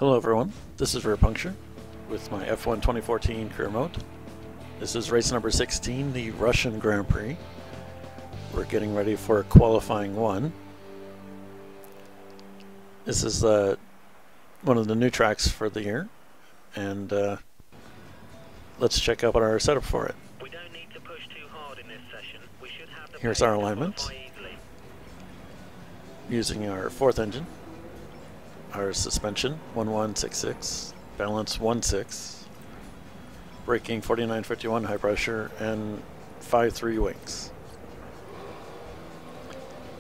Hello everyone, this is Rear Puncture with my F1 2014 career mode. This is race number 16, the Russian Grand Prix. We're getting ready for qualifying 1. This is one of the new tracks for the year, and let's check out our setup for it. We don't need to push too hard in this session. We should have the Here's our alignment. Using our 4th engine. Our suspension 1166, balance 16, braking 4951 high pressure, and 5.3 wings.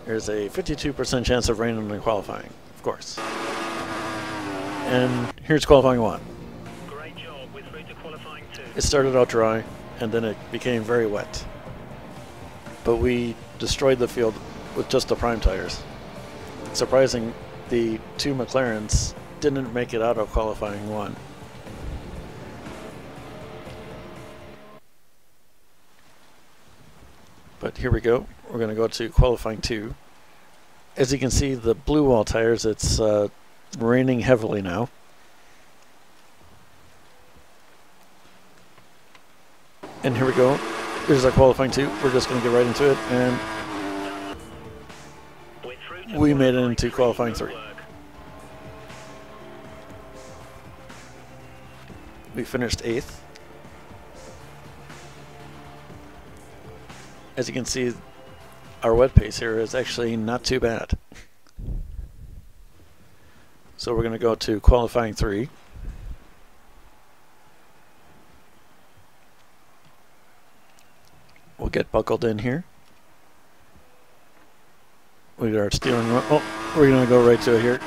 There's a 52% chance of rain in the qualifying, of course. And here's qualifying 1. Great job. We're through to qualifying 2. It started out dry, and then it became very wet. But we destroyed the field with just the prime tires. Surprising, the 2 McLarens didn't make it out of qualifying 1. But here we go. We're going to go to qualifying 2. As you can see, the blue wall tires, it's raining heavily now. And here we go. Here's our qualifying 2. We're just going to get right into it, and we made it into qualifying 3. We finished 8th. As you can see, our wet pace here is actually not too bad. So we're going to go to qualifying 3. We'll get buckled in here. We got our steering wheel. Oh, we're going to go right to it here.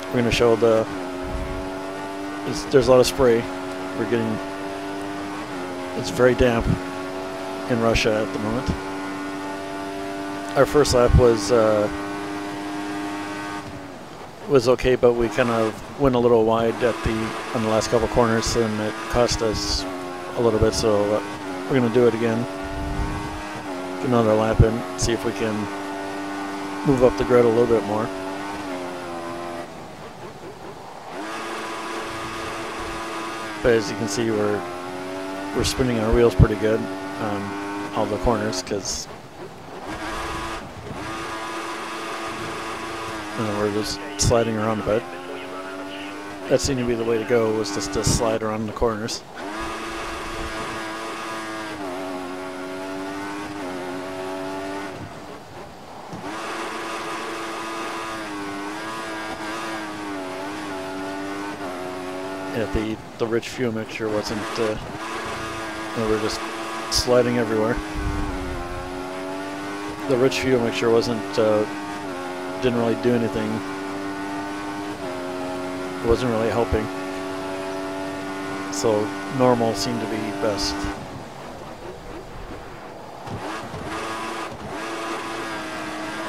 We're going to show there's a lot of spray. We're getting, it's very damp in Russia at the moment. Our first lap was okay, but we kind of went a little wide on the last couple corners, and it cost us a little bit. So we're going to do it again. Get another lap in, see if we can move up the grid a little bit more. But as you can see, we're spinning our wheels pretty good on all the corners, because we're just sliding around a bit. That seemed to be the way to go, was just to slide around the corners. Yeah, the rich fuel mixture wasn't, we're just sliding everywhere. The rich fuel mixture didn't really do anything. It wasn't really helping. So normal seemed to be best.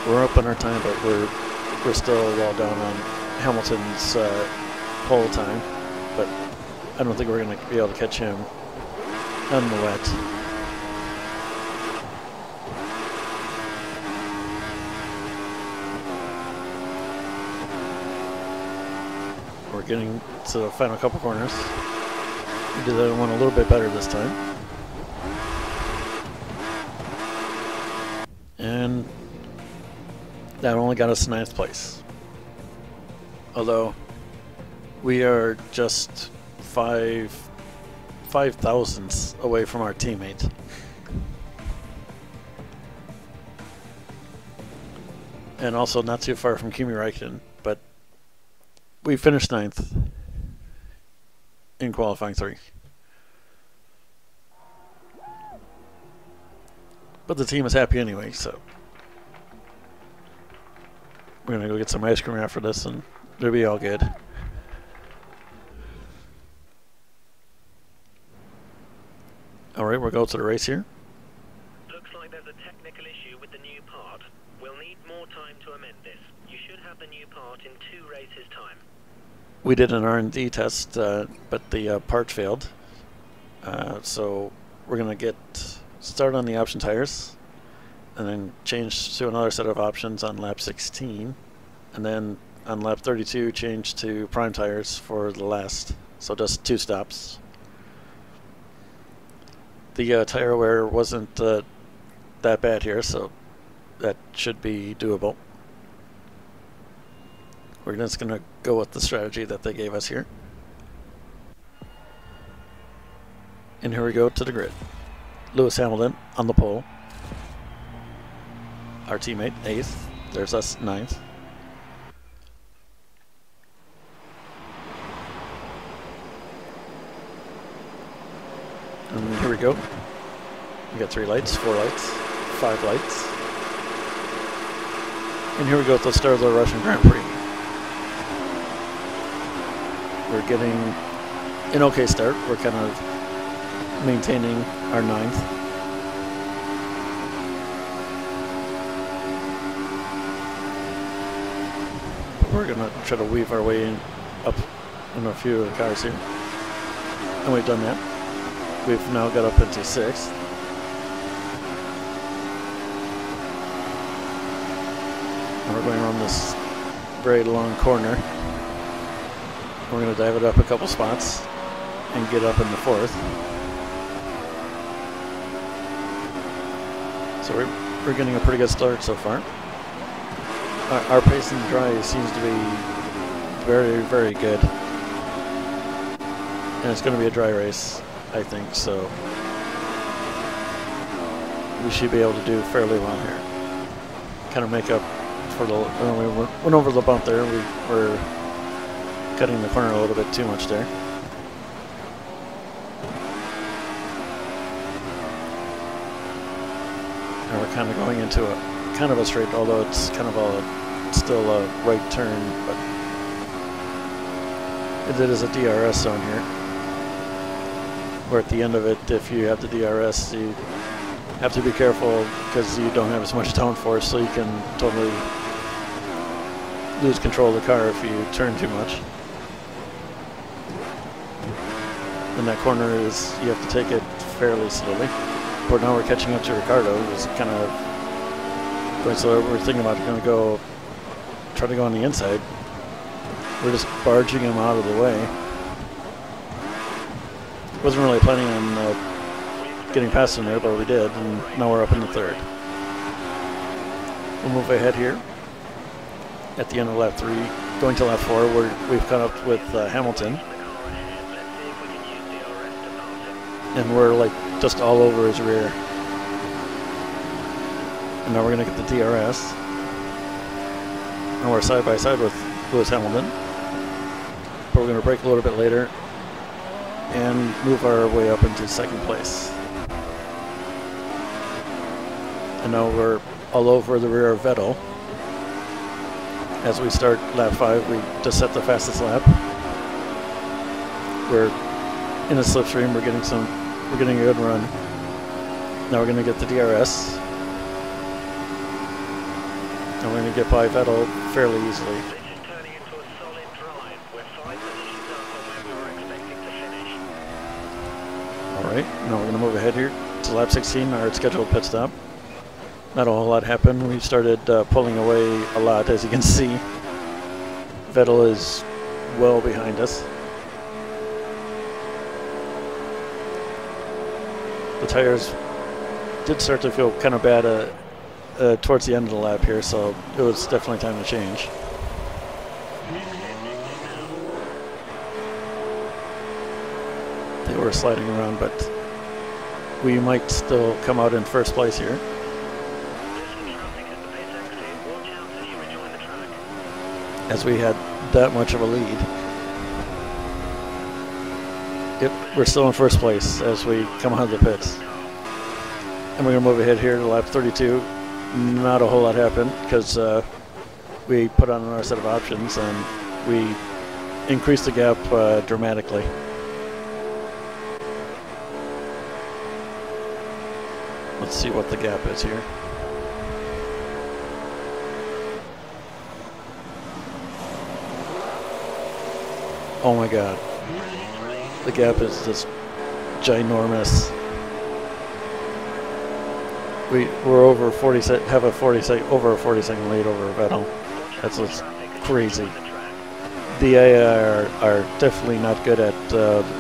We're up on our time, but we're still well down on Hamilton's pole time. But I don't think we're going to be able to catch him on the wet. We're getting to the final couple corners. We did that one a little bit better this time. And that only got us 9th place. Although we are just 5 thousandths away from our teammate. And also not too far from Kimi Räikkönen, but we finished 9th in qualifying 3. But the team is happy anyway, so we're gonna go get some ice cream after this, and it'll be all good. Alright, we'll go to the race here. Looks like there's a technical issue with the new part. We'll need more time to amend this. You should have the new part in 2 races' time. We did an R&D test, but the part failed. So we're going to start on the option tires, and then change to another set of options on lap 16, and then on lap 32 changed to prime tires for the last, so just 2 stops. The tire wear wasn't that bad here, so that should be doable. We're just going to go with the strategy that they gave us here. And here we go to the grid. Lewis Hamilton on the pole. Our teammate, 8th. There's us, 9th. And here we go. We got 3 lights, 4 lights, 5 lights. And here we go at the start of the Russian Grand Prix. We're getting an okay start. We're kind of maintaining our 9th. We're going to try to weave our way up in a few of the cars here. And we've done that. We've now got up into 6th. And we're going around this very long corner. We're going to dive it up a couple spots and get up in the 4th. So we're getting a pretty good start so far. Our pace in the dry seems to be very, very good. And it's going to be a dry race, I think, so we should be able to do fairly well here. Kind of make up for the, we went over the bump there. We were cutting the corner a little bit too much there. And we're kind of going into a kind of a straight, although it's kind of still a right turn, but it is a DRS zone here. Where at the end of it, if you have the DRS, you have to be careful because you don't have as much downforce, so you can totally lose control of the car if you turn too much. And that corner is, you have to take it fairly slowly. But now we're catching up to Ricardo, who's kind of going slow. We're thinking about going to go, try to go on the inside. We're just barging him out of the way. Wasn't really planning on getting past him there, but we did, and now we're up in the 3rd. We'll move ahead here. At the end of lap 3, going to lap 4, we've caught up with Hamilton. And we're like just all over his rear. And now we're going to get the DRS. And we're side by side with Lewis Hamilton. But we're going to brake a little bit later and move our way up into 2nd place. And now we're all over the rear of Vettel. As we start lap 5, we just set the fastest lap. We're in a slipstream. We're getting a good run. Now we're going to get the DRS. And we're going to get by Vettel fairly easily. This is turning into a solid drive. We're 5 positions up from where we were expecting to finish. Alright, now we're going to move ahead here to lap 16, our scheduled pit stop. Not a whole lot happened. We started pulling away a lot, as you can see. Vettel is well behind us. The tires did start to feel kind of bad towards the end of the lap here, so it was definitely time to change. They were sliding around, but we might still come out in 1st place here. As we had that much of a lead. Yep, we're still in 1st place as we come out of the pits. And we're going to move ahead here to lap 32. Not a whole lot happened because we put on another set of options and we increased the gap dramatically. Let's see what the gap is here. Oh my God. The gap is just ginormous. We're over 40 over a 40-second lead over Vettel. That's what's crazy. The AI are definitely not good at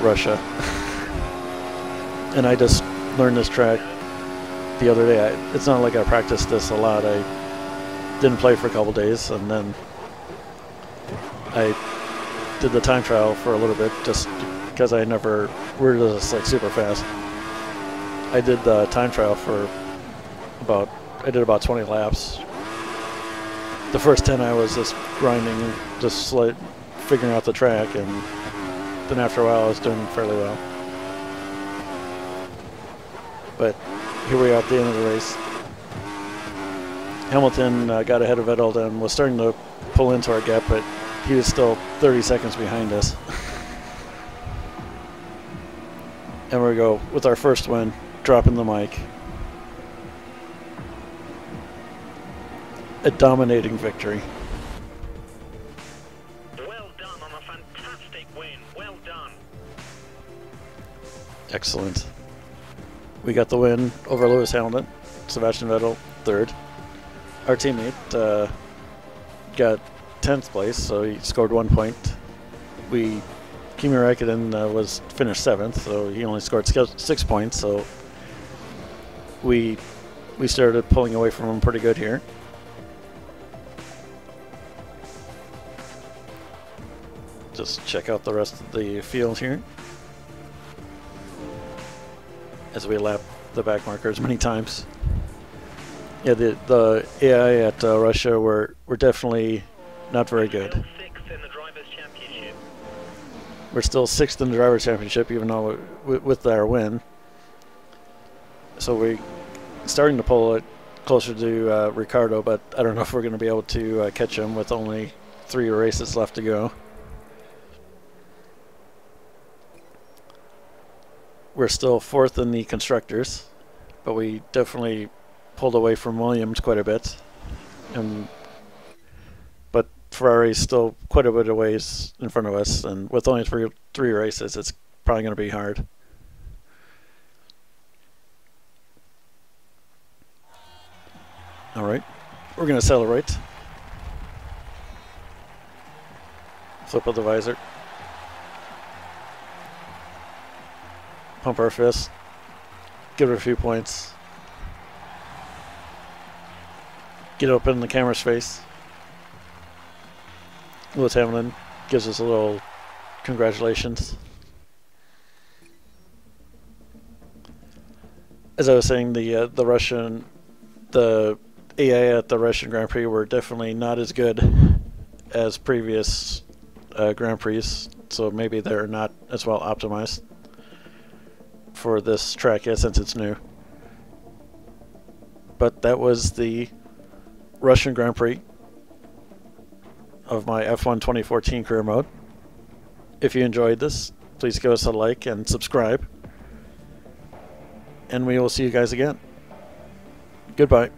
Russia. And I just learned this track the other day. It's not like I practiced this a lot. I didn't play for a couple days, and then I did the time trial for a little bit just because we're just like super fast. I did the time trial for about 20 laps. The first 10 I was just grinding, just like figuring out the track, and then after a while I was doing fairly well. But here we are at the end of the race. Hamilton got ahead of Vettel and was starting to pull into our gap, but he was still 30 seconds behind us. And we go with our first win, dropping the mic. A dominating victory. Well done on a fantastic win. Well done. Excellent. We got the win over Lewis Hamilton, Sebastian Vettel, third. Our teammate got 10th place, so he scored 1 point. Kimi Räikkönen was finished 7th, so he only scored 6 points. So we started pulling away from him pretty good here. Just check out the rest of the field here as we lap the back markers many times. Yeah, the AI at Russia were definitely not very good. We're still 6th in the Drivers' Championship, even though with our win. So we're starting to pull it closer to Ricardo, but I don't know if we're going to be able to catch him with only 3 races left to go. We're still 4th in the Constructors, but we definitely pulled away from Williams quite a bit. But Ferrari's still quite a bit of ways in front of us, and with only three races, it's probably going to be hard. All right, we're going to celebrate. Flip of the visor. Pump our fist. Give it a few points. Get up in the camera's face. Lewis Hamilton gives us a little congratulations. As I was saying, the AI at the Russian Grand Prix were definitely not as good as previous Grand Prix, so maybe they're not as well optimized for this track yet since it's new. But that was the Russian Grand Prix of my F1 2014 career mode. If you enjoyed this, please give us a like and subscribe. And we will see you guys again. Goodbye.